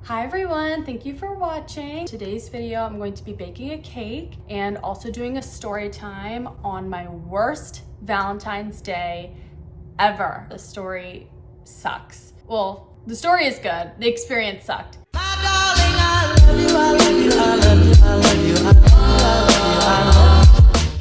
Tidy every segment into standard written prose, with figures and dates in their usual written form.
Hi everyone, thank you for watching. Today's video, I'm going to be baking a cake and also doing a story time on my worst Valentine's Day ever. The story sucks. Well, the story is good, the experience sucked. My darling, I love you, I love you, I love you, I love you, I love you, I love you.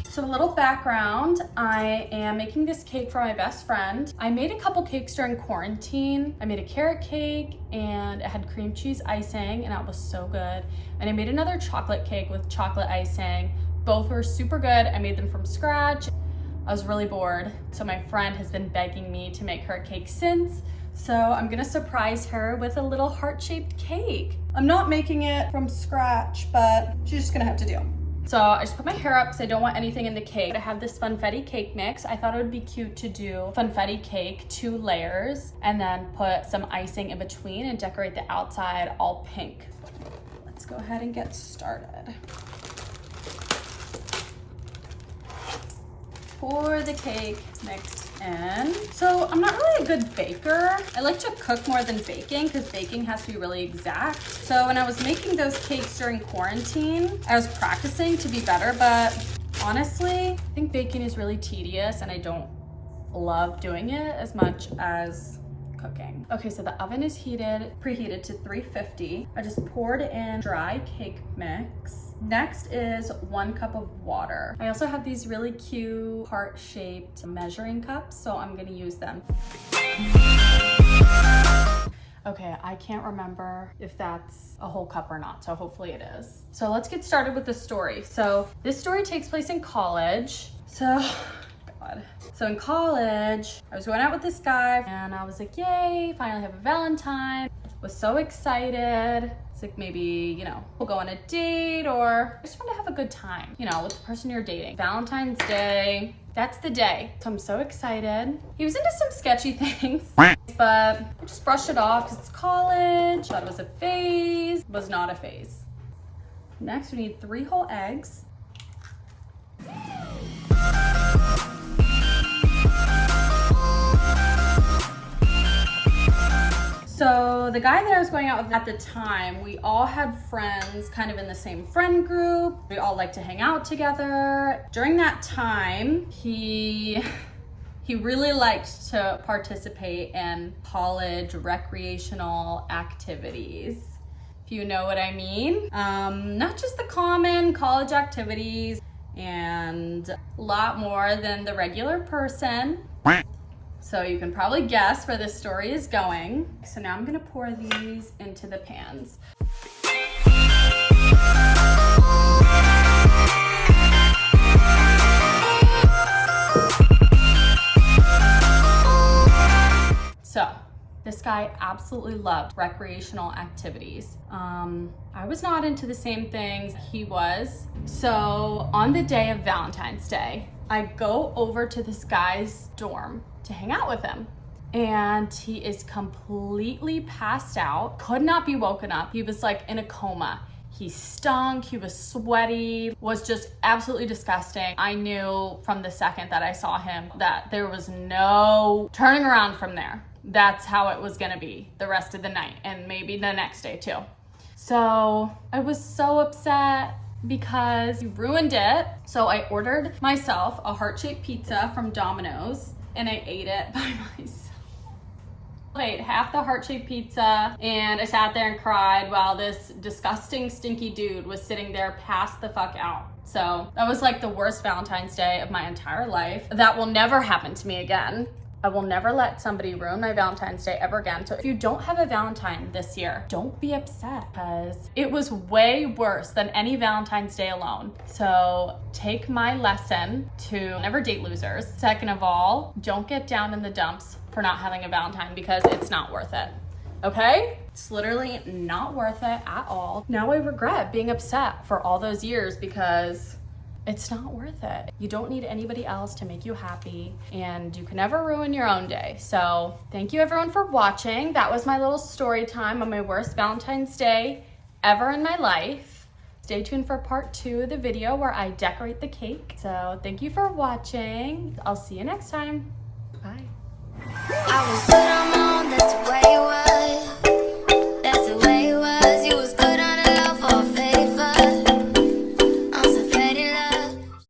So a little background, I am making this cake for my best friend. I made a couple cakes during quarantine. I made a carrot cake and it had cream cheese icing and that was so good. And I made another chocolate cake with chocolate icing. Both were super good. I made them from scratch. I was really bored. So my friend has been begging me to make her a cake since. So I'm gonna surprise her with a little heart-shaped cake. I'm not making it from scratch, but she's just gonna have to do. So I just put my hair up because I don't want anything in the cake. I have this funfetti cake mix. I thought it would be cute to do funfetti cake, 2 layers, and then put some icing in between and decorate the outside all pink. Let's go ahead and get started. Pour the cake mix in. So I'm not really a good baker. I like to cook more than baking because baking has to be really exact. So when I was making those cakes during quarantine, I was practicing to be better, but honestly, I think baking is really tedious and I don't love doing it as much as cooking. Okay, so the oven is preheated to 350. I just poured in dry cake mix. Next is 1 cup of water. I also have these really cute heart-shaped measuring cups, so I'm gonna use them. Okay, I can't remember if that's a whole cup or not, so hopefully it is. So let's get started with the story. So this story takes place in college. So in college, I was going out with this guy and I was like, yay, finally have a Valentine. Was so excited. It's like maybe, you know, we'll go on a date or I just want to have a good time, you know, with the person you're dating. Valentine's Day, that's the day. So I'm so excited. He was into some sketchy things, but I just brushed it off because it's college. Thought it was a phase. It was not a phase. Next, we need 3 whole eggs. So the guy that I was going out with at the time, we all had friends kind of in the same friend group. We all like to hang out together. During that time, he really liked to participate in college recreational activities, if you know what I mean. Not just the common college activities and a lot more than the regular person. So you can probably guess where this story is going. So now I'm gonna pour these into the pans. So this guy absolutely loved recreational activities. I was not into the same things he was. So on the day of Valentine's Day, I go over to this guy's dorm to hang out with him. And he is completely passed out, could not be woken up. He was like in a coma. He stunk, he was sweaty, was just absolutely disgusting. I knew from the second that I saw him that there was no turning around from there. That's how it was gonna be the rest of the night and maybe the next day too. So I was so upset because he ruined it. So I ordered myself a heart-shaped pizza from Domino's and I ate it by myself. I ate half the heart-shaped pizza and I sat there and cried while this disgusting, stinky dude was sitting there passed the fuck out. So that was like the worst Valentine's Day of my entire life. That will never happen to me again. I will never let somebody ruin my Valentine's Day ever again. So if you don't have a Valentine this year, don't be upset because it was way worse than any Valentine's Day alone. So take my lesson to never date losers. Second of all, don't get down in the dumps for not having a Valentine because it's not worth it. Okay? It's literally not worth it at all. Now I regret being upset for all those years because it's not worth it. You don't need anybody else to make you happy and you can never ruin your own day. So thank you everyone for watching. That was my little story time on my worst Valentine's Day ever in my life. Stay tuned for part 2 of the video where I decorate the cake. So thank you for watching. I'll see you next time. Bye. I was good, I'm on, that's the way it was.